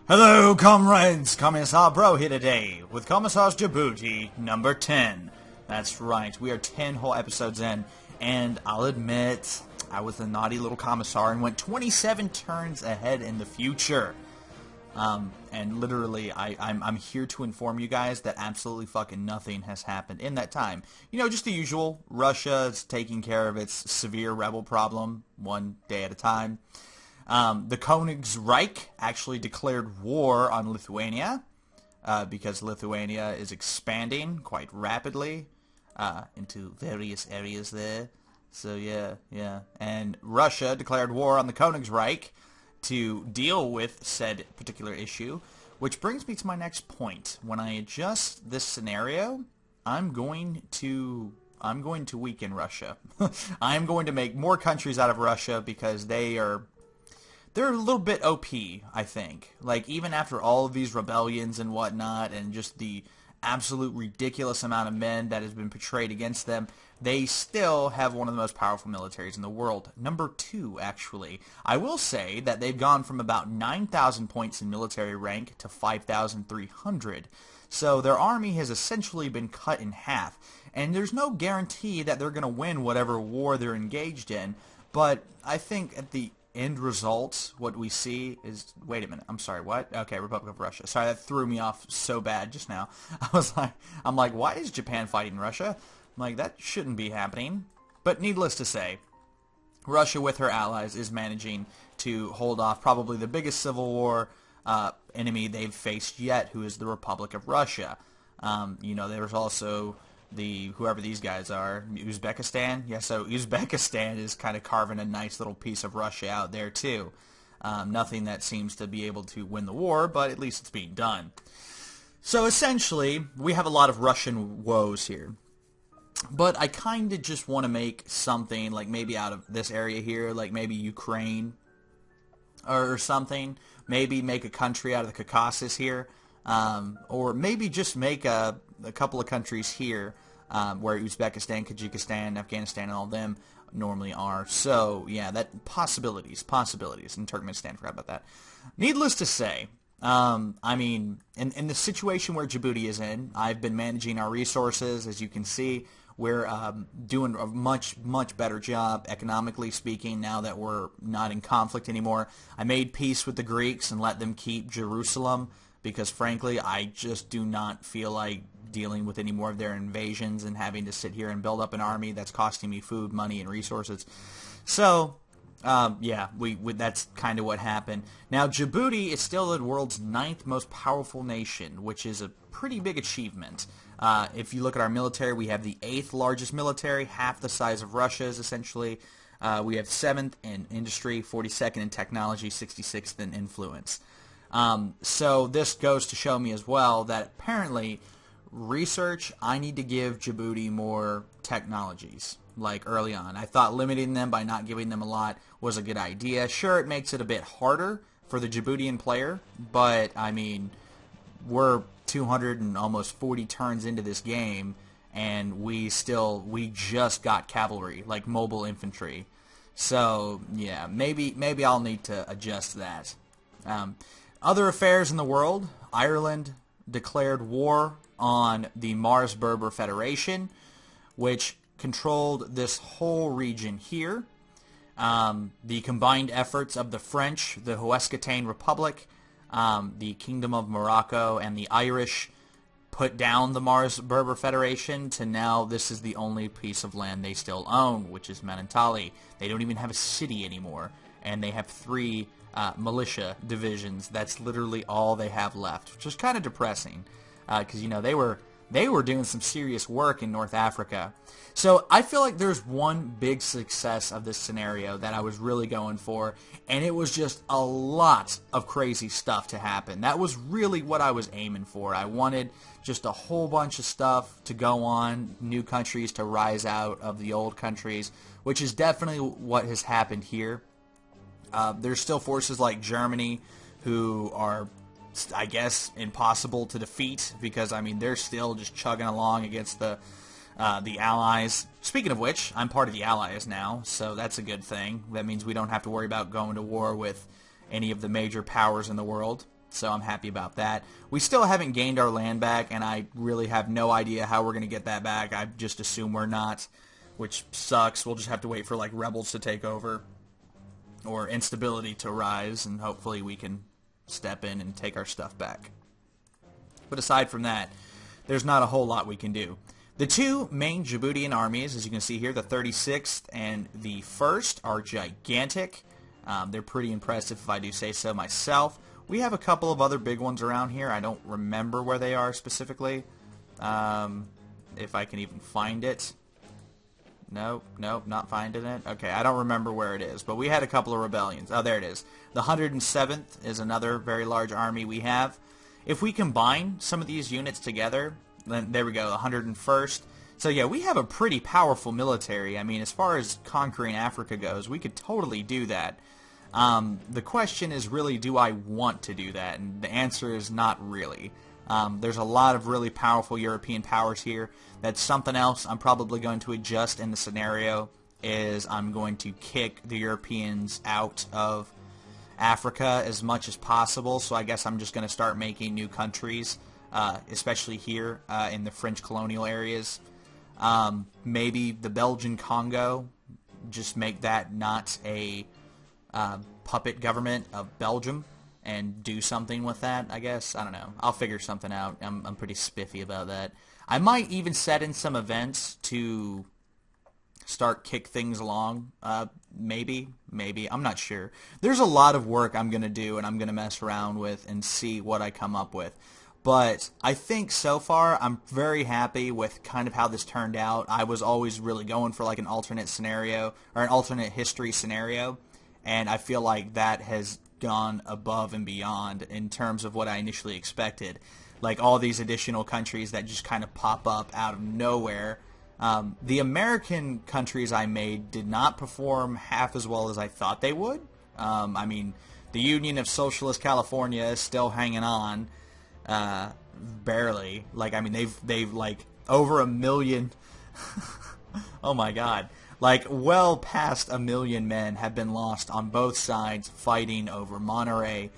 Hello, comrades! Commissar Bro here today with Commissar's Djibouti number 10. That's right, we are 10 whole episodes in, and I'll admit, I was a naughty little Commissar and went 27 turns ahead in the future. And literally, I'm here to inform you guys that absolutely fucking nothing has happened in that time. You know, just the usual. Russia's taking care of its severe rebel problem one day at a time. The Königsreich actually declared war on Lithuania because Lithuania is expanding quite rapidly into various areas there. So yeah. And Russia declared war on the Königsreich to deal with said particular issue, which brings me to my next point. When I adjust this scenario, I'm going to weaken Russia. I'm going to make more countries out of Russia because they're a little bit OP, I think. Like, even after all of these rebellions and whatnot, and just the absolute ridiculous amount of men that has been portrayed against them, they still have one of the most powerful militaries in the world. Number 2, actually. I will say that they've gone from about 9,000 points in military rank to 5,300. So their army has essentially been cut in half. And there's no guarantee that they're going to win whatever war they're engaged in. But I think at the end result, what we see is... Wait a minute. I'm sorry, what? Okay, Republic of Russia. Sorry, that threw me off so bad just now. I'm like, why is Japan fighting Russia? I'm like, that shouldn't be happening. But needless to say, Russia with her allies is managing to hold off probably the biggest civil war enemy they've faced yet, who is the Republic of Russia. You know, there's also whoever these guys are, Uzbekistan. Yeah, so Uzbekistan is kind of carving a nice little piece of Russia out there too. Nothing that seems to be able to win the war, but at least it's being done. So essentially, we have a lot of Russian woes here. But I kind of just want to make something, like maybe out of this area here, like maybe Ukraine or something. Maybe make a country out of the Caucasus here. Or maybe just make a couple of countries here where Uzbekistan, Tajikistan, Afghanistan, and all of them normally are. So, yeah, that possibilities, and Turkmenistan, forgot about that. Needless to say, I mean, in the situation where Djibouti is in, I've been managing our resources, as you can see. We're doing a much better job, economically speaking, now that we're not in conflict anymore. I made peace with the Greeks and let them keep Jerusalem, because frankly, I just do not feel like dealing with any more of their invasions and having to sit here and build up an army that's costing me food, money, and resources. So, yeah, that's kind of what happened. Now, Djibouti is still the world's 9th most powerful nation, which is a pretty big achievement. If you look at our military, we have the 8th largest military, half the size of Russia's, essentially. We have 7th in industry, 42nd in technology, 66th in influence. So this goes to show me as well that apparently research, I need to give Djibouti more technologies, like early on. I thought limiting them by not giving them a lot was a good idea. Sure, it makes it a bit harder for the Djiboutian player, but I mean, we're 200 and almost 40 turns into this game, and we just got cavalry, like mobile infantry. So yeah, maybe I'll need to adjust that. Other affairs in the world, Ireland declared war on the Mars Berber Federation, which controlled this whole region here. The combined efforts of the French, the Huesquitaine Republic, the Kingdom of Morocco, and the Irish put down the Mars Berber Federation to now this is the only piece of land they still own, which is Manantali. They don't even have a city anymore, and they have 3 militia divisions. That's literally all they have left, which is kind of depressing because, you know, they were doing some serious work in North Africa. So I feel like there's one big success of this scenario that I was really going for, and it was just a lot of crazy stuff to happen. That was really what I was aiming for. I wanted just a whole bunch of stuff to go on, new countries to rise out of the old countries, which is definitely what has happened here. There's still forces like Germany who are, I guess, impossible to defeat because, I mean, they're still just chugging along against the Allies. Speaking of which, I'm part of the Allies now, so that's a good thing. That means we don't have to worry about going to war with any of the major powers in the world. So I'm happy about that. We still haven't gained our land back, and I really have no idea how we're going to get that back. I just assume we're not, which sucks. We'll just have to wait for like rebels to take over or instability to rise, and hopefully we can step in and take our stuff back. But aside from that, there's not a whole lot we can do. The two main Djiboutian armies, as you can see here, the 36th and the 1st, are gigantic. They're pretty impressive if I do say so myself. We have a couple of other big ones around here. I don't remember where they are specifically. If I can even find it. Nope, not finding it. Okay, I don't remember where it is. But we had a couple of rebellions. Oh, there it is. The 107th is another very large army we have. If we combine some of these units together, then there we go, the 101st. So yeah, we have a pretty powerful military. I mean, as far as conquering Africa goes, we could totally do that. The question is really, do I want to do that? And the answer is not really. There's a lot of really powerful European powers here. That's something else I'm probably going to adjust in the scenario, is I'm going to kick the Europeans out of Africa as much as possible. So I guess I'm just going to start making new countries, especially here in the French colonial areas. Maybe the Belgian Congo, just make that not a puppet government of Belgium and do something with that, I guess. I don't know. I'll figure something out. I'm pretty spiffy about that. I might even set in some events to start kick things along. Maybe. I'm not sure. There's a lot of work I'm going to do, and I'm going to mess around with and see what I come up with. But I think so far I'm very happy with kind of how this turned out. I was always really going for like an alternate scenario or an alternate history scenario, and I feel like that has gone above and beyond in terms of what I initially expected. Like all these additional countries that just kind of pop up out of nowhere. The American countries I made did not perform half as well as I thought they would. I mean, the Union of Socialist California is still hanging on, barely. Like, I mean, they've like over 1 million. Oh my God! Like, well past 1 million men have been lost on both sides fighting over Monterey,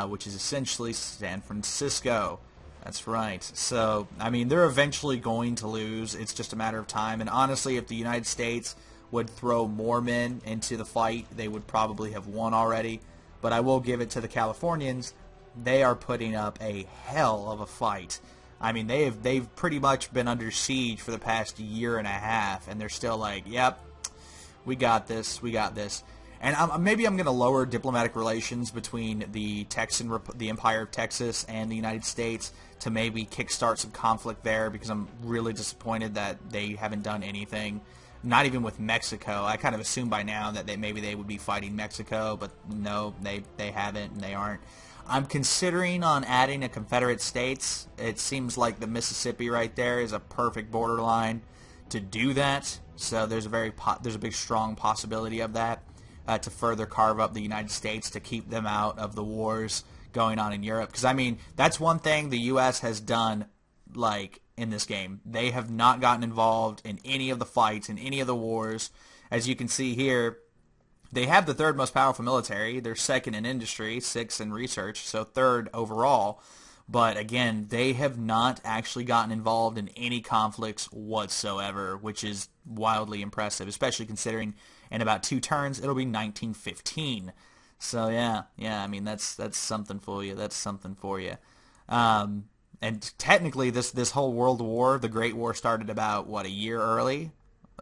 which is essentially San Francisco. That's right. So, I mean, they're eventually going to lose. It's just a matter of time. And honestly, if the United States would throw more men into the fight, they would probably have won already. But I will give it to the Californians. They are putting up a hell of a fight. I mean, they've pretty much been under siege for the past year and a half, and they're still like, yep, we got this, we got this. And maybe I'm going to lower diplomatic relations between the Empire of Texas and the United States to maybe kickstart some conflict there, because I'm really disappointed that they haven't done anything. Not even with Mexico. I kind of assumed by now that maybe they would be fighting Mexico, but no, they haven't, and they aren't. I'm considering on adding a Confederate States. It seems like the Mississippi right there is a perfect borderline to do that. So there's a big strong possibility of that. To further carve up the United States, to keep them out of the wars going on in Europe. Because, I mean, that's one thing the U.S. has done, like, in this game. They have not gotten involved in any of the fights, in any of the wars. As you can see here, they have the third most powerful military. They're second in industry, sixth in research, so third overall. But, again, they have not actually gotten involved in any conflicts whatsoever, which is wildly impressive, especially considering in about 2 turns it'll be 1915. So, yeah, I mean, that's something for you. That's something for you. And technically, this whole World War, the Great War, started about, what, a year early?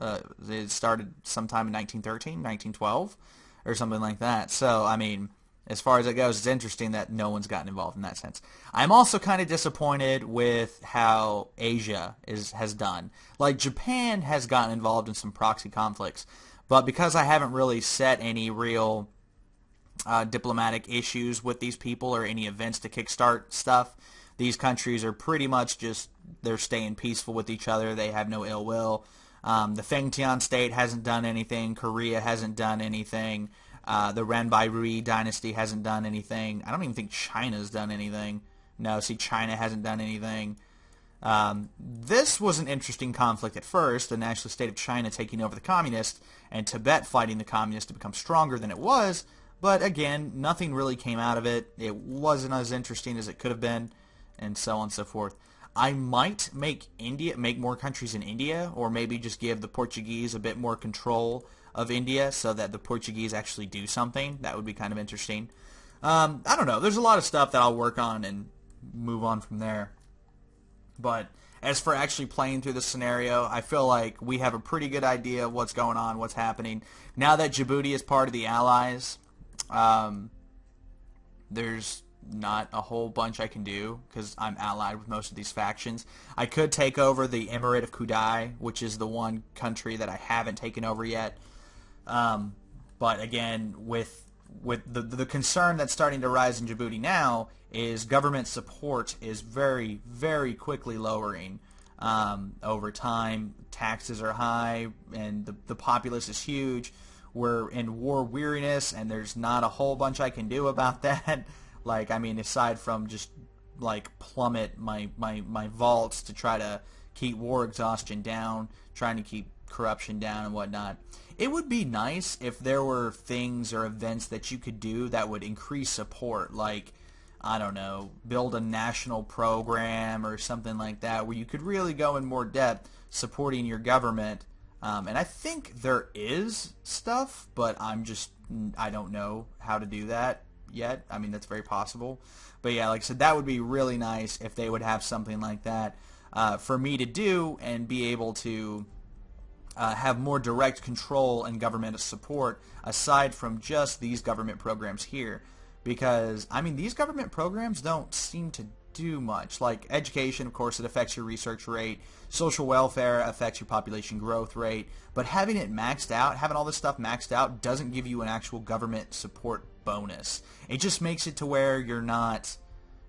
It started sometime in 1913, 1912, or something like that. So, I mean, as far as it goes, it's interesting that no one's gotten involved in that sense. I'm also kind of disappointed with how Asia has done. Like, Japan has gotten involved in some proxy conflicts, but because I haven't really set any real diplomatic issues with these people or any events to kickstart stuff, these countries are pretty much just, they're staying peaceful with each other. They have no ill will. The Fengtian state hasn't done anything. Korea hasn't done anything. The Renbai dynasty hasn't done anything. I don't even think China's done anything. No, see, China hasn't done anything. This was an interesting conflict at first, the nationalist state of China taking over the communists, and Tibet fighting the communists to become stronger than it was, But again, nothing really came out of it. It wasn't as interesting as it could have been, and so on and so forth. I might make more countries in India, or maybe just give the Portuguese a bit more control of India so that the Portuguese actually do something. That would be kind of interesting. I don't know. There's a lot of stuff that I'll work on and move on from there. But as for actually playing through the scenario, I feel like we have a pretty good idea of what's going on, what's happening. Now that Djibouti is part of the Allies, there's not a whole bunch I can do because I'm allied with most of these factions. I could take over the Emirate of Kudai, which is the one country that I haven't taken over yet. But again, with the concern that's starting to rise in Djibouti now is government support is very, very quickly lowering over time. Taxes are high, and the populace is huge. We're in war weariness, and there's not a whole bunch I can do about that. Like, I mean, aside from just, like, plummet my vaults to try to keep war exhaustion down, trying to keep corruption down and whatnot. It would be nice if there were things or events that you could do that would increase support, like, I don't know, build a national program or something like that where you could really go in more depth supporting your government. And I think there is stuff, but I don't know how to do that yet. I mean, that's very possible. But yeah, like I said, that would be really nice if they would have something like that for me to do and be able to have more direct control and governmental support aside from just these government programs here. Because, I mean, these government programs don't seem to do much. Like education, of course, it affects your research rate. Social welfare affects your population growth rate. But having it maxed out, having all this stuff maxed out, doesn't give you an actual government support bonus. It just makes it to where you're not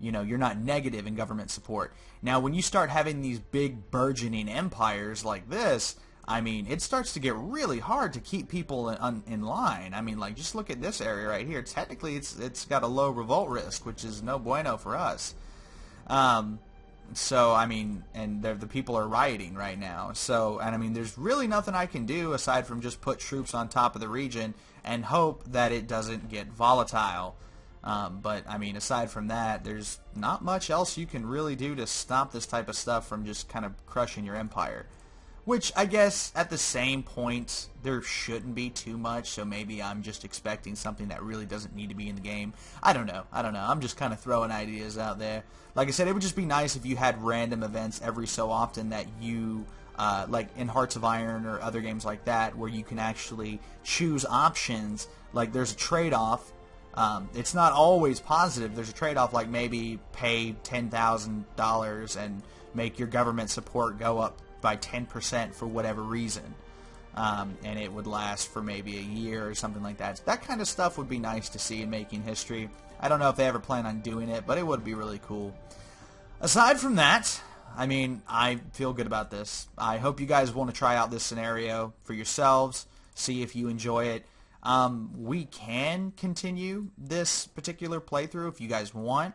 negative in government support. Now, when you start having these big burgeoning empires like this, I mean, it starts to get really hard to keep people in line. I mean, like, just look at this area right here. Technically, it's got a low revolt risk, which is no bueno for us. So, I mean, and the people are rioting right now. So, and I mean, there's really nothing I can do aside from just put troops on top of the region and hope that it doesn't get volatile. But, I mean, aside from that, there's not much else you can really do to stop this type of stuff from just kind of crushing your empire. Which, I guess, at the same point, there shouldn't be too much, so maybe I'm just expecting something that really doesn't need to be in the game. I don't know. I'm just kind of throwing ideas out there. Like I said, it would just be nice if you had random events every so often that you, like in Hearts of Iron or other games like that, where you can actually choose options. Like, there's a trade-off. It's not always positive. There's a trade-off, like maybe pay $10,000 and make your government support go up by 10% for whatever reason, and it would last for maybe a year or something like that. That kind of stuff would be nice to see in making history. I don't know if they ever plan on doing it, but it would be really cool. Aside from that, I mean, I feel good about this. I hope you guys want to try out this scenario for yourselves, see if you enjoy it. We can continue this particular playthrough if you guys want.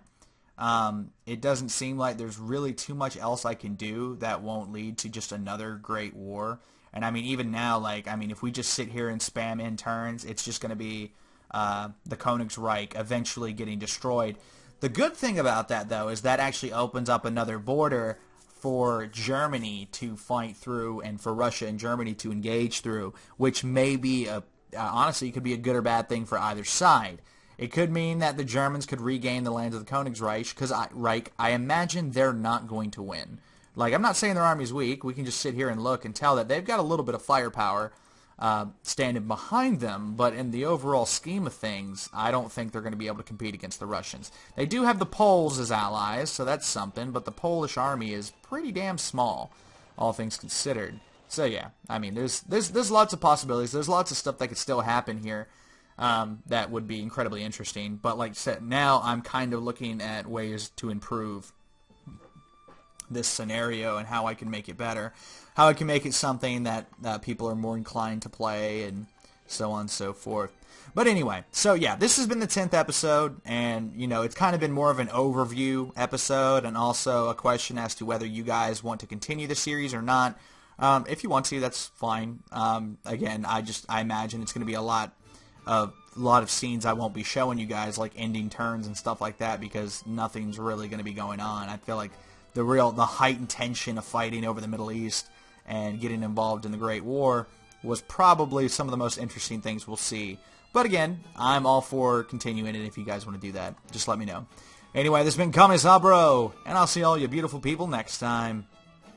It doesn't seem like there's really too much else I can do that won't lead to just another great war. And I mean, even now, like, I mean, if we just sit here and spam in turns, it's just going to be the Königsreich eventually getting destroyed. The good thing about that, though, is that actually opens up another border for Germany to fight through and for Russia and Germany to engage through, which may be, honestly, could be a good or bad thing for either side. It could mean that the Germans could regain the lands of the Königsreich, because I imagine they're not going to win. Like, I'm not saying their army's weak. We can just sit here and look and tell that they've got a little bit of firepower standing behind them, but in the overall scheme of things, I don't think they're going to be able to compete against the Russians. They do have the Poles as allies, so that's something, but the Polish army is pretty damn small, all things considered. So yeah, I mean, there's lots of possibilities. There's lots of stuff that could still happen here. That would be incredibly interesting. But like I said, now I'm kind of looking at ways to improve this scenario and how I can make it better. How I can make it something that people are more inclined to play and so on and so forth. But anyway, so yeah, this has been the 10th episode, and, you know, it's kind of been more of an overview episode and also a question as to whether you guys want to continue the series or not. If you want to, that's fine. Again, I imagine it's going to be a lot a lot of scenes I won't be showing you guys, like ending turns and stuff like that, because nothing's really going to be going on. I feel like the heightened tension of fighting over the Middle East and getting involved in the Great War was probably some of the most interesting things we'll see. But again, I'm all for continuing it. If you guys want to do that, just let me know. Anyway, this has been Commissar, bro, and I'll see all you beautiful people next time.